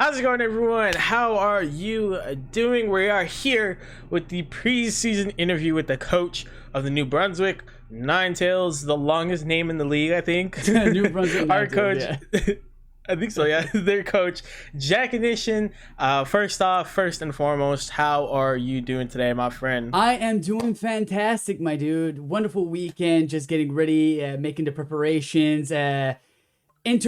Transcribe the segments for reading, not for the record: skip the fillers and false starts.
How's it going, everyone? How are you doing? We are here with the preseason interview with the coach of the New Brunswick Nine Tails, the longest name in the league, I think. New Brunswick Our Nine coach, Tails, yeah. I think so, yeah. Their coach, Jechnician. First and foremost, how are you doing today, my friend? I am doing fantastic, my dude. Wonderful weekend, just getting ready, making the preparations, doing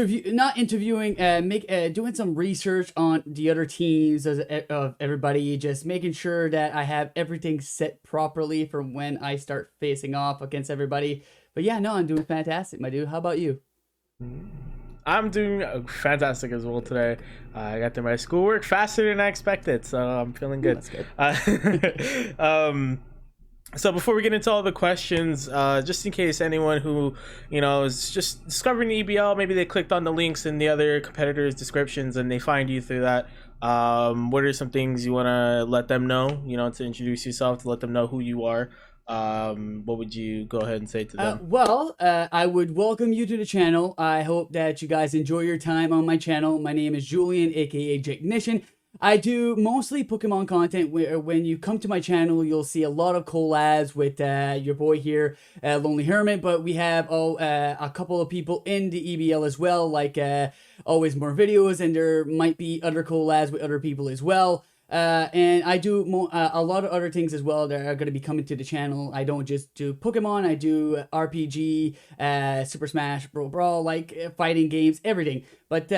some research on the other teams of everybody, just making sure that I have everything set properly for when I start facing off against everybody. But yeah, no, I'm doing fantastic, my dude. How about you? I'm doing fantastic as well today. I got through my schoolwork faster than I expected, so I'm feeling good. That's good. So before we get into all the questions, just in case anyone who, is just discovering the EBL, maybe they clicked on the links in the other competitors' descriptions and they find you through that. What are some things you want to let them know, to introduce yourself, to let them know who you are? What would you go ahead and say to them? I would welcome you to the channel. I hope that you guys enjoy your time on my channel. My name is Julian, aka Jechnician. I do mostly Pokemon content. When you come to my channel, you'll see a lot of collabs with your boy here, LonelyHermit, but we have a couple of people in the EBL as well, like always more videos, and there might be other collabs with other people as well. And I do a lot of other things as well that are going to be coming to the channel. I don't just do Pokemon, I do RPG, Super Smash Brawl, like fighting games, everything. But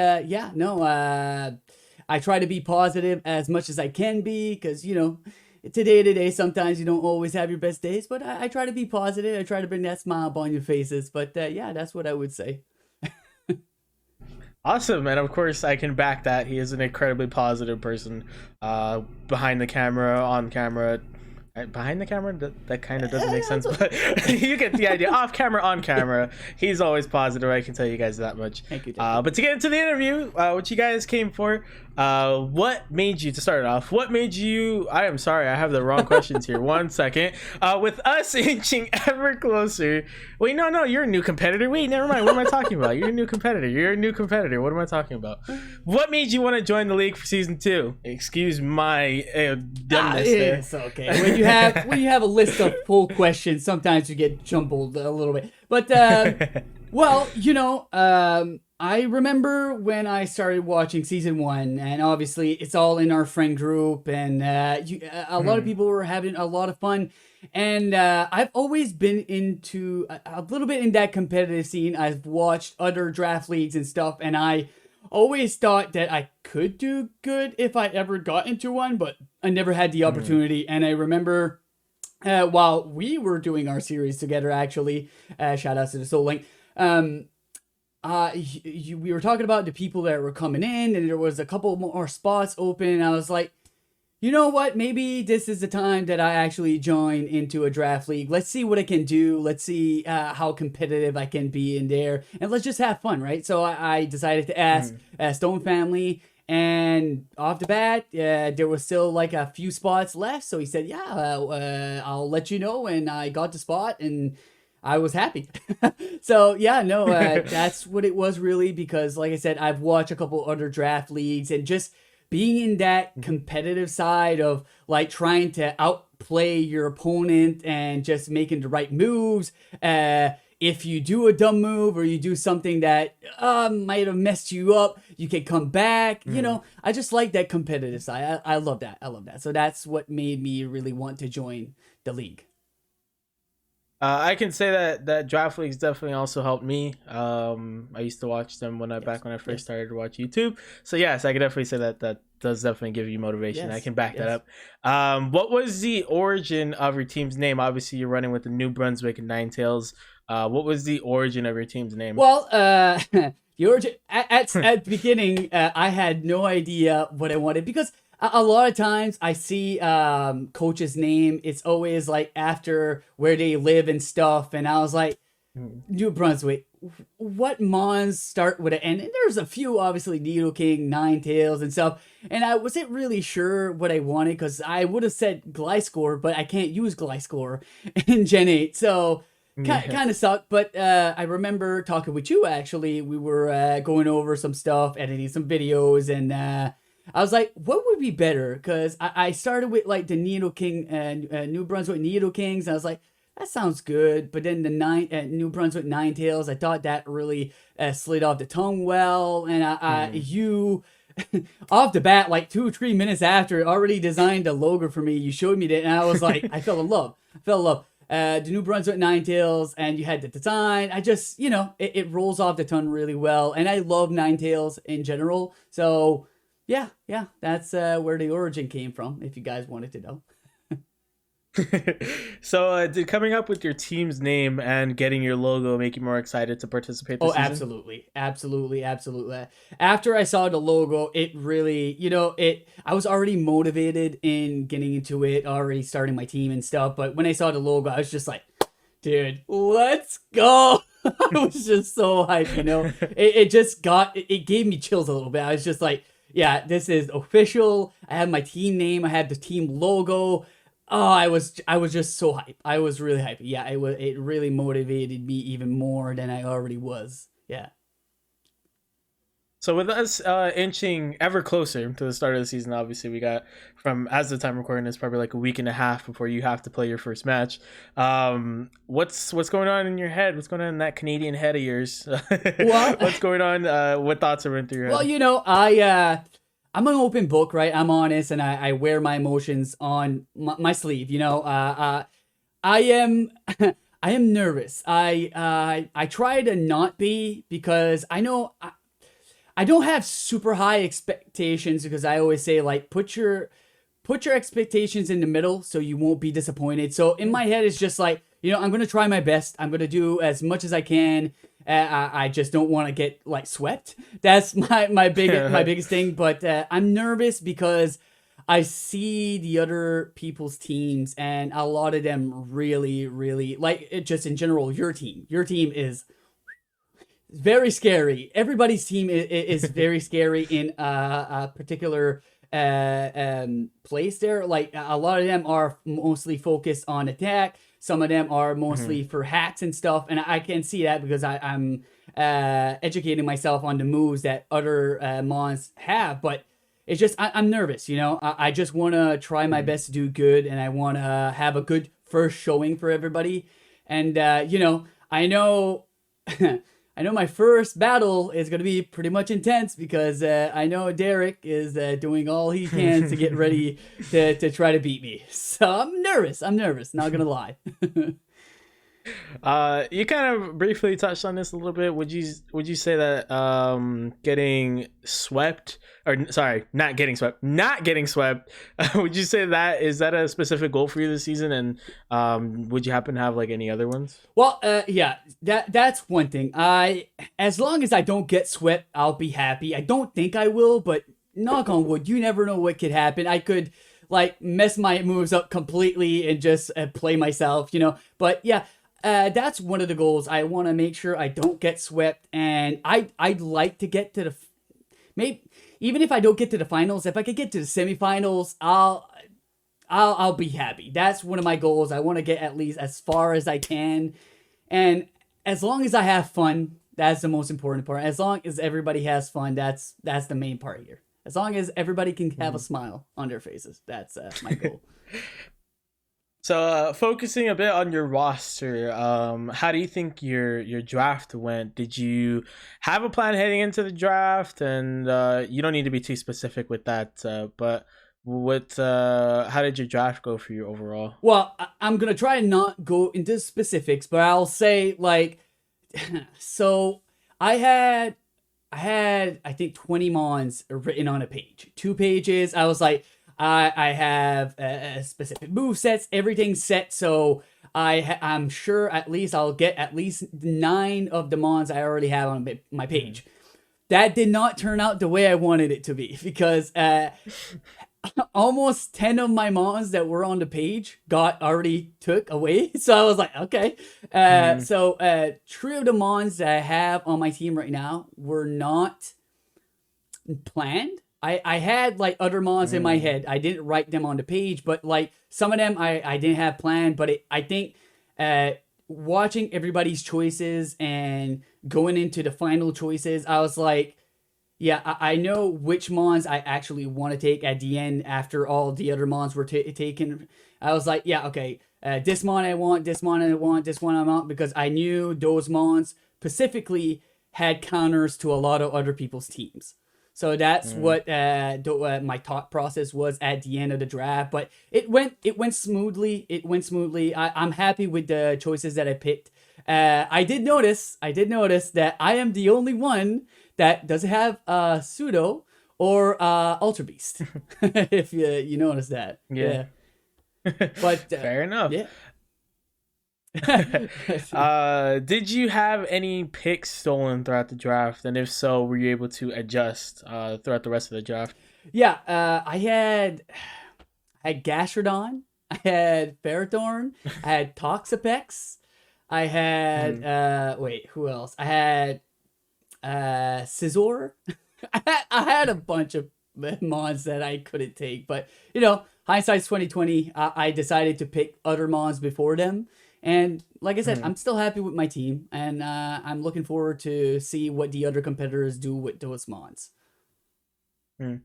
I try to be positive as much as I can be, because, it's a day-to-day. Sometimes you don't always have your best days, but I try to be positive. I try to bring that smile up on your faces. But yeah, that's what I would say. Awesome, and of course I can back that. He is an incredibly positive person, behind the camera, on camera. Behind the camera, that kind of doesn't make sense, but you get the idea. Off camera, on camera, he's always positive. I can tell you guys that much. Thank you. But to get into the interview, what you guys came for, what made you, to start it off, what made you, I am sorry, I have the wrong questions here. 1 second. With us inching ever closer. Wait, no, you're a new competitor. Wait, never mind. What am I talking about? You're a new competitor. What am I talking about? What made you want to join the league for season 2? Excuse my dumbness there. It's okay. When you have a list of full questions, sometimes you get jumbled a little bit. But I remember when I started watching season 1, and obviously it's all in our friend group, and a lot of people were having a lot of fun. And I've always been into a little bit in that competitive scene. I've watched other draft leagues and stuff, and I always thought that I could do good if I ever got into one, but I never had the opportunity. And I remember while we were doing our series together, actually, shout out to the Soul Link, we were talking about the people that were coming in, and there was a couple more spots open, and I was like, you know what, maybe this is the time that I actually join into a draft league. Let's see what I can do. Let's see how competitive I can be in there, and let's just have fun, right? So I decided to ask Stone Family, and off the bat, there was still like a few spots left, so he said, yeah, I'll let you know, and I got the spot, and I was happy. So yeah, no, that's what it was really, because like I said, I've watched a couple other draft leagues, and just being in that competitive side of like trying to outplay your opponent and just making the right moves. If you do a dumb move or you do something that might have messed you up, you can come back. I just like that competitive side. I love that. So that's what made me really want to join the league. I can say that draft leagues definitely also helped me. I used to watch them back when I first started to watch YouTube. So yes, I can definitely say that does definitely give you motivation. Yes, I can back that up. What was the origin of your team's name? Obviously, you're running with the New Brunswick and Nine Tails. What was the origin of your team's name? Well, the origin at the beginning, I had no idea what I wanted, because a lot of times I see coach's name, it's always like after where they live and stuff, and I was like, New Brunswick, what mons start with an N? And there's a few, obviously, Needle King, Nine Tails and stuff, and I wasn't really sure what I wanted, because I would have said Gliscor, but I can't use Gliscor in Gen 8, so kind of sucked. But I remember talking with you, actually. We were going over some stuff, editing some videos, and I was like, what would be better? Because I started with like the Needle King and New Brunswick Needle Kings. And I was like, that sounds good. But then the New Brunswick Ninetails, I thought that really slid off the tongue well. And you, off the bat, like 2 or 3 minutes after, already designed a logo for me. You showed me that, and I was like, I fell in love. The New Brunswick Ninetails, and you had the design. I just, it rolls off the tongue really well. And I love Ninetails in general. So, yeah, that's where the origin came from, if you guys wanted to know. So, did coming up with your team's name and getting your logo make you more excited to participate this season? Absolutely. After I saw the logo, it really, I was already motivated in getting into it, already starting my team and stuff. But when I saw the logo, I was just like, dude, let's go. I was just so hyped, it gave me chills a little bit. I was just like, yeah, this is official. I have my team name. I have the team logo. Oh, I was just so hyped. I was really hyped. Yeah, it really motivated me even more than I already was. Yeah. So with us inching ever closer to the start of the season, obviously we got as the time recording is probably like a week and a half before you have to play your first match. What's going on in your head? What's going on in that Canadian head of yours? What's going on? What thoughts are running through your head? Well, I'm an open book, right? I'm honest, and I wear my emotions on my sleeve. I am I am nervous. I try to not be, because I know I don't have super high expectations, because I always say, like, put your expectations in the middle so you won't be disappointed. So in my head, it's just like, I'm going to try my best. I'm going to do as much as I can. I just don't want to get like swept. That's my biggest thing. But I'm nervous because I see the other people's teams, and a lot of them really, really, like, just in general, your team is very scary. Everybody's team is very scary in a particular place there. Like, a lot of them are mostly focused on attack. Some of them are mostly for hacks and stuff. And I can see that because I'm educating myself on the moves that other mons have. But it's just, I'm nervous, I just want to try my best to do good. And I want to have a good first showing for everybody. And, I know... I know my first battle is going to be pretty much intense, because I know Derek is doing all he can to get ready to try to beat me. So I'm nervous, not going to lie. You kind of briefly touched on this a little bit. Would you say that getting swept, or sorry, not getting swept, would you say is that a specific goal for you this season? And would you happen to have like any other ones? Well, yeah, that's one thing. As long as I don't get swept, I'll be happy. I don't think I will, but knock on wood, you never know what could happen. I could like mess my moves up completely and just play myself, But yeah. That's one of the goals. I want to make sure I don't get swept, and I'd like to get to maybe even if I don't get to the finals, if I could get to the semifinals, I'll be happy. That's one of my goals. I want to get at least as far as I can, and as long as I have fun, that's the most important part. As long as everybody has fun, that's the main part here. As long as everybody can have a smile on their faces, that's my goal. So focusing a bit on your roster, how do you think your draft went? Did you have a plan heading into the draft? And you don't need to be too specific with that, but how did your draft go for you overall? Well, I'm gonna try and not go into specifics, but I'll say, like, so I had I think 20 mons written on a page, 2 pages. I was like, I have specific move sets, everything set, so I'm sure at least I'll get at least 9 of the mons I already have on my page. That did not turn out the way I wanted it to be, because almost 10 of my mons that were on the page got already took away. So I was like, okay. So 3 of the mons that I have on my team right now were not planned. I had like other mons in my head. I didn't write them on the page, but like some of them I didn't have planned. But I think watching everybody's choices and going into the final choices, I was like, Yeah, I know which mons I actually want to take at the end after all the other mons were taken. I was like, yeah, okay, this mon I want, this mon I want, this one I want, because I knew those mons specifically had counters to a lot of other people's teams. So that's Mm. what my thought process was at the end of the draft. But it went smoothly. It went smoothly. I'm happy with the choices that I picked. I did notice that I am the only one that doesn't have pseudo or ultra beast. If you notice that, Yeah. yeah. But Fair enough. yeah. Did you have any picks stolen throughout the draft? And if so, were you able to adjust throughout the rest of the draft? Yeah, I had Gastrodon, I had Ferrothorn, I had Toxapex, I had Mm. wait, who else? I had Scizor. I had a bunch of mons that I couldn't take, but hindsight's 2020. I decided to pick other mons before them, and like I said, Mm. I'm still happy with my team, and I'm looking forward to see what the other competitors do with those mons. Mm.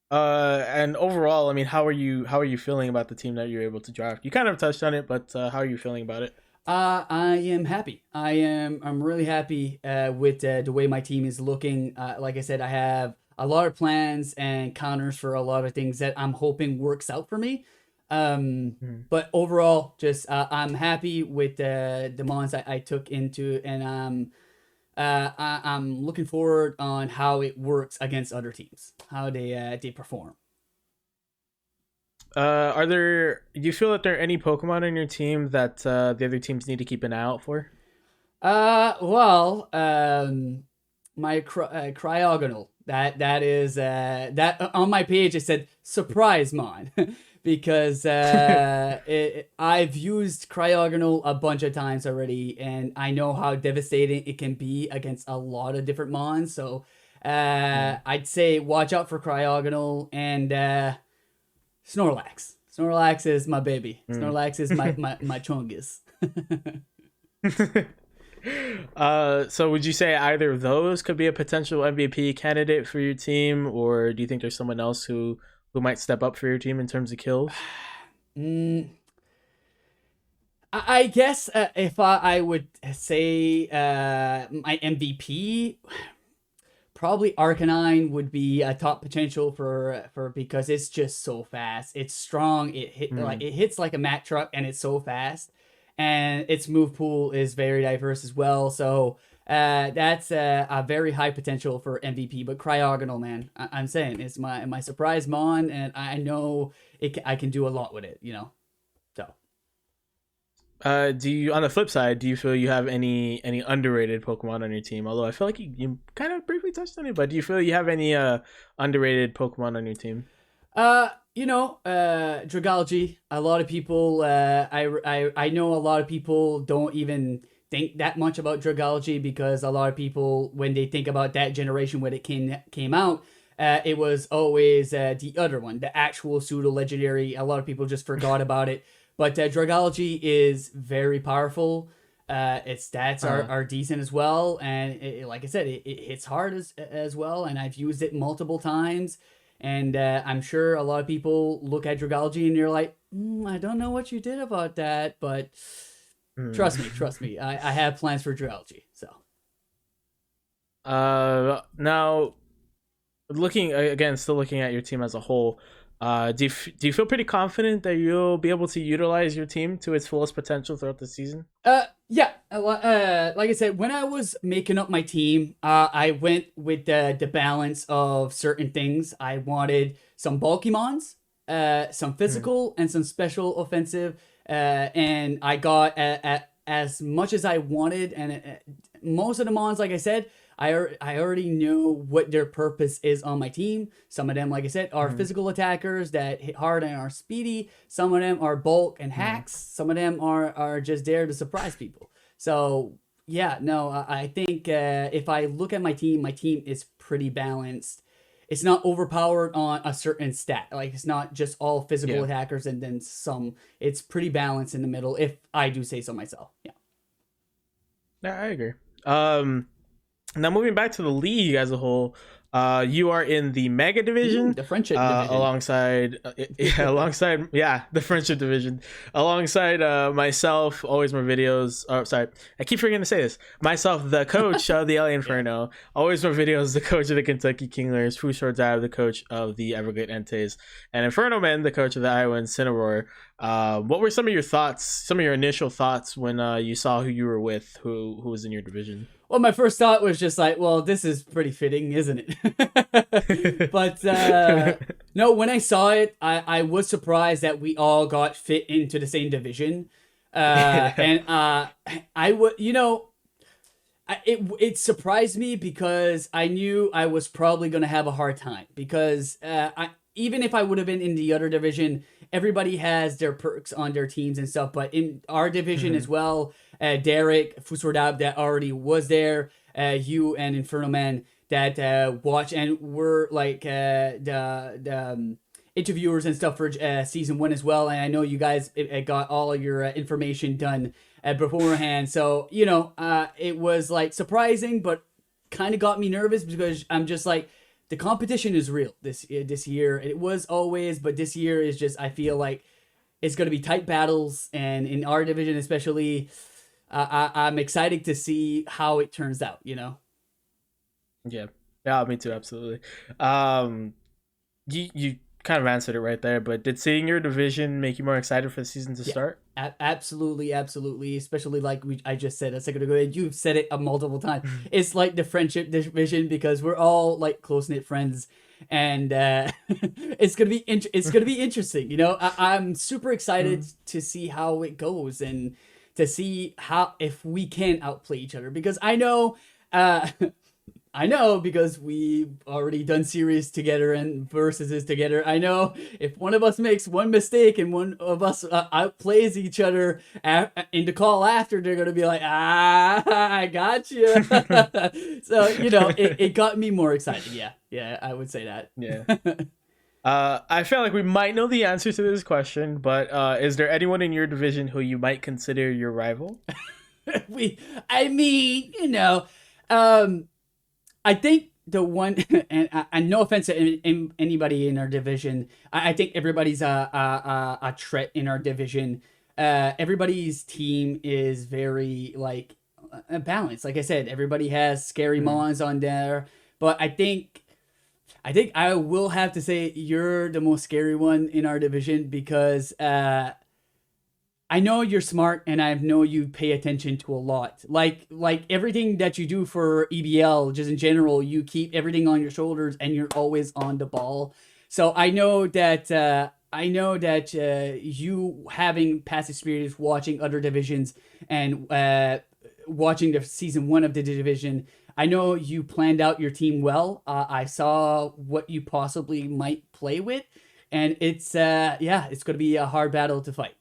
And overall, I mean, how are you feeling about the team that you're able to draft? You kind of touched on it, but how are you feeling about it? I am happy. I'm really happy with the way my team is looking. Like I said, I have a lot of plans and counters for a lot of things that I'm hoping works out for me. Um, Mm. but overall, just I'm happy with the mons I took into, and I'm looking forward on how it works against other teams, how they perform. Do you feel that there are any Pokemon on your team that the other teams need to keep an eye out for? Well, my cryogonal. That is that on my page it said surprise mon because I've used cryogonal a bunch of times already, and I know how devastating it can be against a lot of different mons. So Mm. I'd say watch out for cryogonal and Snorlax. Snorlax is my baby. Mm. Snorlax is my chungus. So would you say either of those could be a potential MVP candidate for your team, or do you think there's someone else who might step up for your team in terms of kills? Mm, I guess if I would say my MVP, probably Arcanine would be a top potential for because it's just so fast. It's strong. Mm. It hits like a Mack truck, and it's so fast. And its move pool is very diverse as well. So that's a very high potential for MVP. But Cryogonal, man, I'm saying it's my surprise mon, and I know I can do a lot with it. So. Do you, on the flip side, do you feel you have any underrated Pokemon on your team? Although I feel like you kind of briefly touched on it, but do you feel you have any underrated Pokemon on your team? Dragalge. A lot of people, I know a lot of people don't even think that much about Dragalge because a lot of people, when they think about that generation when it came out, it was always the other one, the actual pseudo legendary. A lot of people just forgot about it. But Dragalge is very powerful. Its stats Uh, are decent as well, and like I said, it hits hard as well. And I've used it multiple times, and I'm sure a lot of people look at Dragalge and you're like, I don't know what you did about that, but trust me, I have plans for Dragalge. So Now looking again, still looking at your team as a whole, do you feel pretty confident that you'll be able to utilize your team to its fullest potential throughout the season? yeah, like I said, when I was making up my team, I went with the balance of certain things. I wanted some bulky mons, some Mm. physical, and some special offensive, and I got at as much as I wanted. And most of the mons, like I said, I already know what their purpose is on my team. Some of them, like I said, are Mm. physical attackers that hit hard and are speedy. Some of them are bulk and Mm. hacks. Some of them are just there to surprise people. So yeah, no, I think if I look at my team is pretty balanced. It's not overpowered on a certain stat. Like it's not just all physical Yeah. attackers and then some. It's pretty balanced in the middle, if I do say so myself. Yeah. Yeah, I agree. Um, Now moving back to the league as a whole, you are in the Mega Division, the Friendship Division, alongside the Friendship Division, alongside myself. Always more videos. Oh, sorry, I keep forgetting to say this. Myself, the coach of the LA Inferno. Always more videos. The coach of the Kentucky Kinglers. Fushor Dive, the coach of the Everglade Entes, and Inferno Men, the coach of the Iowa Incineroar. What were some of your thoughts? Some of your initial thoughts when you saw who you were with, who was in your division? Well, my first thought was just like, well, this is pretty fitting, isn't it? But no, when I saw it, I was surprised that we all got fit into the same division. And I would, it surprised me because I knew I was probably going to have a hard time because even if I would have been in the other division, everybody has their perks on their teams and stuff. But in our division as well, Derek, Fusordab that already was there, you and Inferno Man that watch and were like the interviewers and stuff for season 1 as well. And I know you guys got all your information done beforehand. So, it was like surprising, but kind of got me nervous because I'm just like, the competition is real this year. It was always, but this year is just, I feel like it's going to be tight battles. And in our division especially, I'm excited to see how it turns out, Yeah, me too, absolutely. You kind of answered it right there, but did seeing your division make you more excited for the season to start? Absolutely, especially like I just said a second ago, and you've said it multiple times. It's like the friendship division because we're all like close-knit friends, and it's gonna be interesting. I'm super excited to see how it goes and to see how if we can outplay each other because I know because we've already done series together and versuses together. I know if one of us makes one mistake and one of us outplays each other in the call after, they're going to be like, I got you. So, it got me more excited. Yeah, I would say that. Yeah. I feel like we might know the answer to this question, but is there anyone in your division who you might consider your rival? I think the one, and no offense to anybody in our division, I think everybody's a threat in our division. Everybody's team is very balanced. Like I said, everybody has scary mons on there, but I think I will have to say you're the most scary one in our division because I know you're smart and I know you pay attention to a lot. Like everything that you do for EBL, just in general, you keep everything on your shoulders and you're always on the ball. So I know that you having past experience watching other divisions and watching the season 1 of the division, I know you planned out your team well. I saw what you possibly might play with, and it's going to be a hard battle to fight.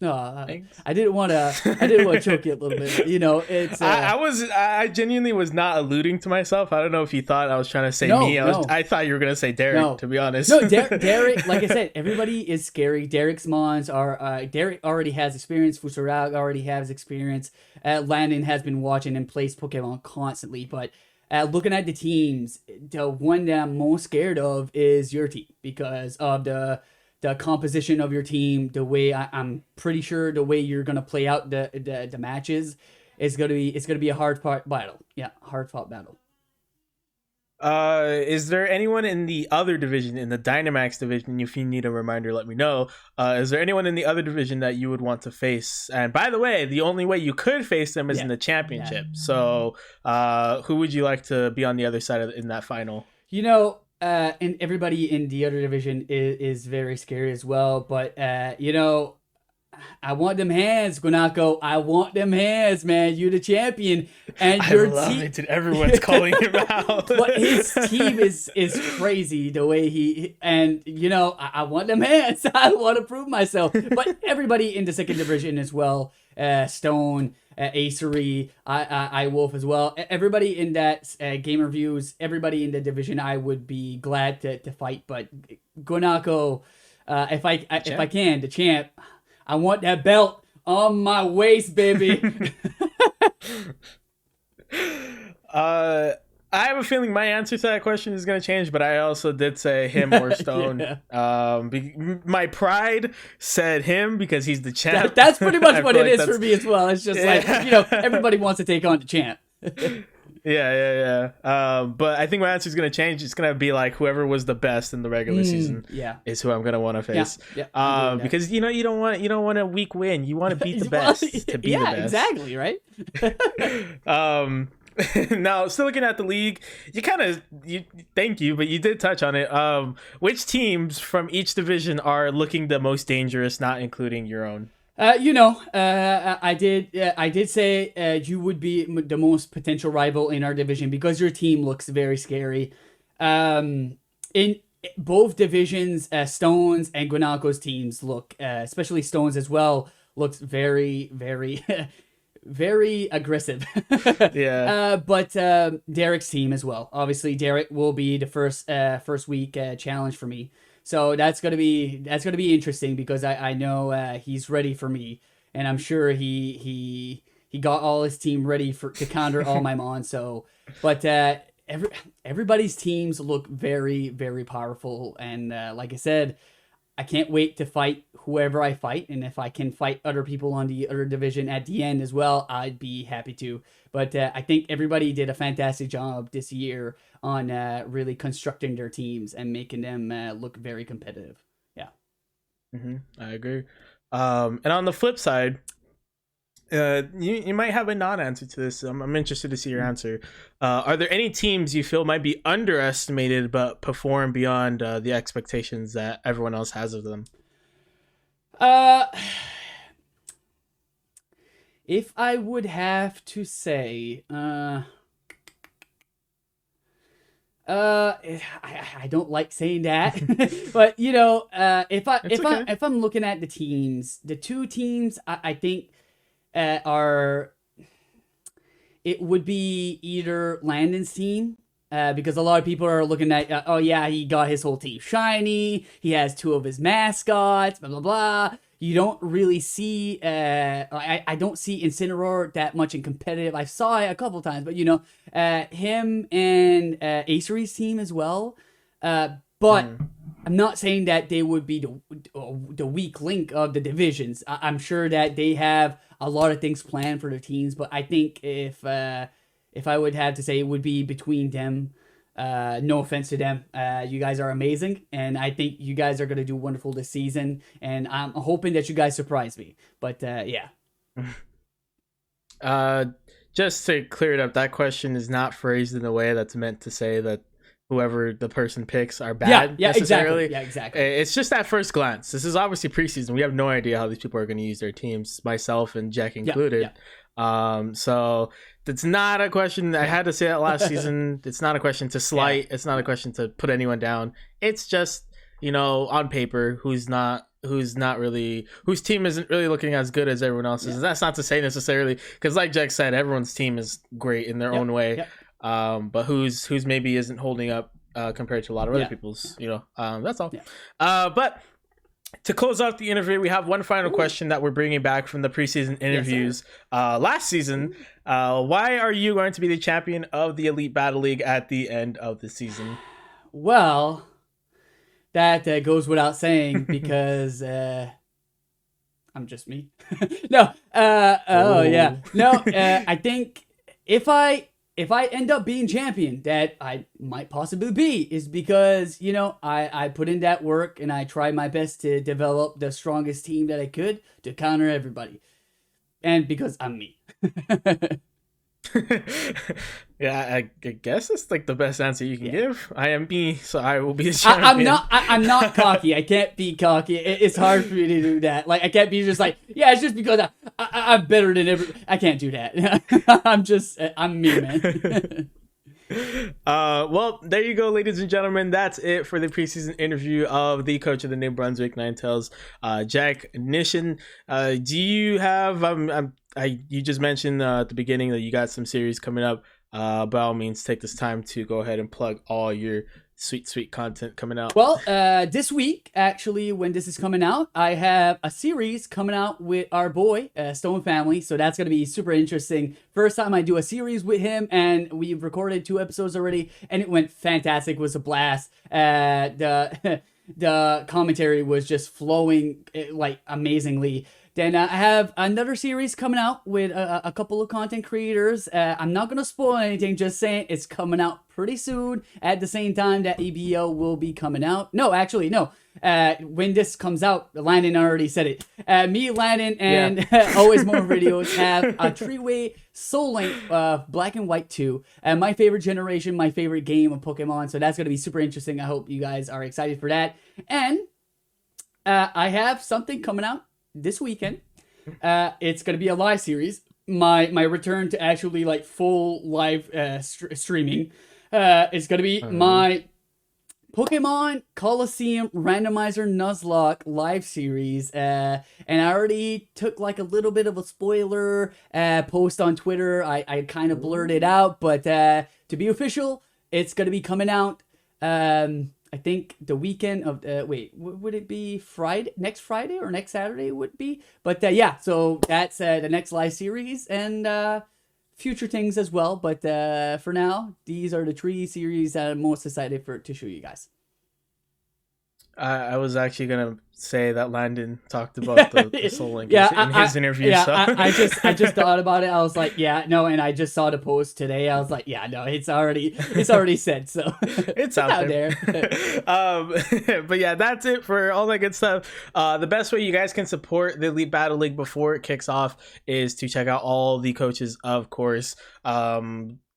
I didn't want to choke you a little bit. It's. I genuinely was not alluding to myself. I don't know if you thought I was trying to say me. I thought you were gonna say Derek. To be honest. No, Derek. Like I said, everybody is scary. Derek's mons are. Derek already has experience. Fusurag already has experience. Landon has been watching and plays Pokemon constantly. But looking at the teams, the one that I'm most scared of is your team because of the composition of your team, the way I'm pretty sure the way you're gonna play out the matches is gonna be a hard fought battle. Yeah, hard fought battle. Is there anyone in the other division, in the Dynamax division? If you need a reminder, let me know. Is there anyone in the other division that you would want to face? And by the way, the only way you could face them is in the championship. Yeah. So, who would you like to be on the other side in that final? And everybody in the other division is very scary as well. But, I want them hands, Guanaco. I want them hands, man. You're the champion. And I love it. And everyone's calling him out. But his team is crazy the way he... And, I want them hands. I want to prove myself. But everybody in the second division as well. Stone, Acery, I Wolf as well. Everybody in that game reviews, everybody in the division, I would be glad to fight. But Guanaco, if I can, the champ, I want that belt on my waist, baby. uh, I have a feeling my answer to that question is going to change, but I also did say him or Stone. Yeah. My pride said him because he's the champ. That's pretty much what it is for me as well. It's just like, everybody wants to take on the champ. Yeah. But I think my answer is going to change. It's going to be like whoever was the best in the regular season is who I'm going to want to face. Yeah, because you don't want a weak win. You want to beat the best to be the best. Yeah, exactly, right? Now, still looking at the league, thank you, but you did touch on it. Which teams from each division are looking the most dangerous, not including your own? I did say you would be the most potential rival in our division because your team looks very scary. In both divisions, Stones and Guanaco's teams look, especially Stones as well, looks very, very, very aggressive. Yeah. But Derek's team as well. Obviously, Derek will be the first week challenge for me. So that's gonna be interesting because I know he's ready for me, and I'm sure he got all his team ready to counter all my mon. So, but everybody's teams look very, very powerful, and like I said, I can't wait to fight whoever I fight, and if I can fight other people on the other division at the end as well, I'd be happy to. But I think everybody did a fantastic job this year on really constructing their teams and making them look very competitive. Yeah. I agree. And on the flip side, you might have a non-answer to this. I'm interested to see your answer. Are there any teams you feel might be underestimated but perform beyond the expectations that everyone else has of them? If I would have to say, I don't like saying that, but if I'm looking at the teams, the two teams I think it would be either Landon's team, because a lot of people are looking at, he got his whole team shiny, he has two of his mascots, blah blah blah. You don't really see, I don't see Incineroar that much in competitive. I saw it a couple times, but him and Acery's team as well. But I'm not saying that they would be the weak link of the divisions. I'm sure that they have a lot of things planned for their teams, but I think if I would have to say, it would be between them. No offense to them. You guys are amazing, and I think you guys are going to do wonderful this season, and I'm hoping that you guys surprise me. But yeah. Just to clear it up, that question is not phrased in a way that's meant to say that whoever the person picks are bad necessarily. Exactly. Yeah, exactly. It's just at first glance. This is obviously preseason. We have no idea how these people are going to use their teams, myself and Jack included. So it's not a question. I had to say that last season. It's not a question to slight. It's not a question to put anyone down. It's just, on paper, whose team isn't really looking as good as everyone else's. And that's not to say necessarily, because like Jack said, everyone's team is great in their own way. But whose maybe isn't holding up compared to a lot of other people's. That's all. But to close off the interview, we have one final question that we're bringing back from the preseason interviews last season. Why are you going to be the champion of the Elite Battle League at the end of the season? Well, that goes without saying because I'm just me. No. I think if I end up being champion, that I might possibly be, is because, I put in that work and I tried my best to develop the strongest team that I could to counter everybody. And because I'm me. Yeah, I guess that's like the best answer you can give. I am me, so I will be the champion. I'm not cocky. I can't be cocky. It's hard for me to do that. Like, I can't be just like, it's just because I'm better than I can't do that. I'm me, man. Well, there you go, ladies and gentlemen. That's it for the preseason interview of the coach of the New Brunswick Ninetales, Jechnician. Do you have you just mentioned at the beginning that you got some series coming up. By all means, take this time to go ahead and plug all your sweet content coming out? Well, this week, actually, when this is coming out, I have a series coming out with our boy, Stone Family. So that's going to be super interesting. First time I do a series with him, and we've recorded 2 episodes already, and it went fantastic. It was a blast. The commentary was just flowing like amazingly. Then I have another series coming out with a couple of content creators. I'm not going to spoil anything, just saying it's coming out pretty soon at the same time that EBO will be coming out. No, actually, no. When this comes out, Landon already said it. Me, Landon, and Always More Videos have a 3-way soul link Black and White 2. My favorite generation, my favorite game of Pokemon. So that's going to be super interesting. I hope you guys are excited for that. And I have something coming out this weekend. It's going to be a live series. My return to actually like full live streaming. It's going to be my Pokemon Coliseum Randomizer Nuzlocke live series. And I already took like a little bit of a spoiler post on Twitter. I kind of blurred it out, but to be official, it's going to be coming out I think the weekend of would it be Friday, next Friday or next Saturday would be? But yeah, so that's the next live series and future things as well. But for now, these are the 3 series that I'm most excited to show you guys. I was actually gonna say that Landon talked about the Soul Link in his interview. Yeah, so. I just thought about it. I was like, yeah, no, and I just saw the post today. I was like, yeah, no, it's already said, so it's out there. But yeah, that's it for all that good stuff. The best way you guys can support the Elite Battle League before it kicks off is to check out all the coaches, of course.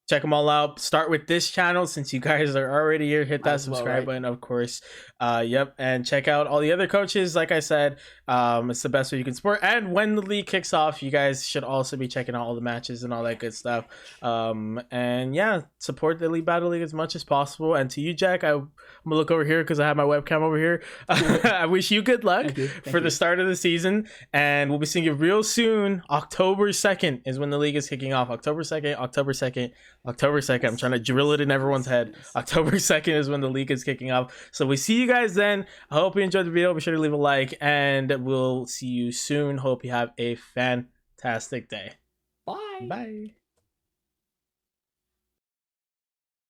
Check them all out. Start with this channel since you guys are already here. Hit that subscribe button, of course. Yep, and check out all the other coaches. Like I said, it's the best way you can support. And when the league kicks off, you guys should also be checking out all the matches and all that good stuff. And yeah, support the Elite Battle League as much as possible. And to you, Jack, I'm gonna look over here because I have my webcam over here. I wish you good luck for the start of the season, and we'll be seeing you real soon. October 2nd is when the league is kicking off. October 2nd. I'm trying to drill it in everyone's head. October 2nd is when the league is kicking off. So we see you guys then. I hope you enjoyed the video. Be sure to leave a like, and we'll see you soon. Hope you have a fantastic day. Bye. Bye.